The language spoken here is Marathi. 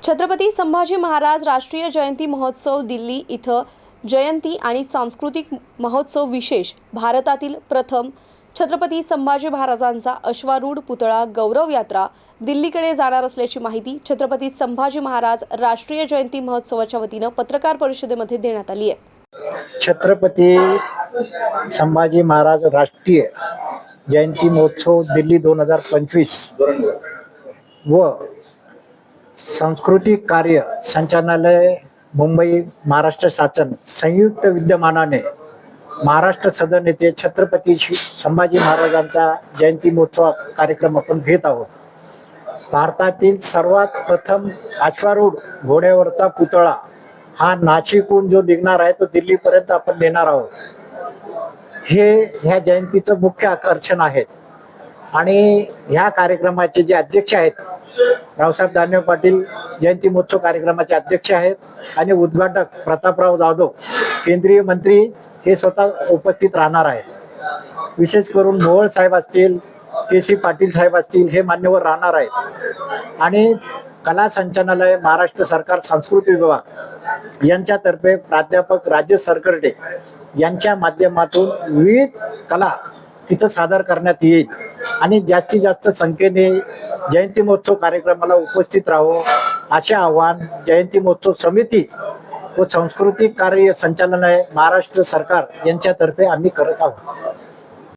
छत्रपती संभाजी महाराज राष्ट्रीय जयंती महोत्सव दिल्ली इथं जयंती आणि सांस्कृतिक महोत्सव विशेष भारतातील प्रथम छत्रपती संभाजी महाराजांचा अश्वारूढ पुतळा गौरव यात्रा दिल्लीकडे जाणार असल्याची माहिती छत्रपती संभाजी महाराज राष्ट्रीय जयंती महोत्सवाच्या वतीनं पत्रकार परिषदेमध्ये देण्यात आली आहे। छत्रपती संभाजी महाराज राष्ट्रीय जयंती महोत्सव दिल्ली 2025 व सांस्कृतिक कार्य संचालनालय मुंबई महाराष्ट्र शासन संयुक्त विद्यमानाने महाराष्ट्र सदन येथे छत्रपती संभाजी महाराजांचा जयंती महोत्सव कार्यक्रम आपण घेत आहोत। भारतातील सर्वात प्रथम अश्वारूढ घोड्यावरचा पुतळा हा नाशिकहून जो निघणार आहे तो दिल्लीपर्यंत आपण नेणार आहोत। हे ह्या जयंतीचं मुख्य आकर्षण आहे आणि ह्या कार्यक्रमाचे जे अध्यक्ष आहेत रावसाहेब दानवे पाटील जयंती महोत्सव कार्यक्रमाचे अध्यक्ष आहेत आणि उद्घाटक प्रतापराव जाधव केंद्रीय मंत्री हे स्वतः उपस्थित राहणार आहेत। विशेष करून मोहोळ साहेब असतील, के.सी. पाटील साहेब असतील हे मान्यवर राहणार आहेत आणि कला संचालनालय महाराष्ट्र सरकार सांस्कृतिक विभाग यांच्यातर्फे प्राध्यापक राजेश सरकर्डे यांच्या माध्यमातून विविध कला तिथं सादर करण्यात येईल आणि जास्तीत जास्त संख्येने जयंती महोत्सव कार्यक्रमाला उपस्थित राहावं असे आवाहन जयंती महोत्सव समिती व सांस्कृतिक कार्य संचालनालय महाराष्ट्र सरकार यांच्यातर्फे आम्ही करत आहोत।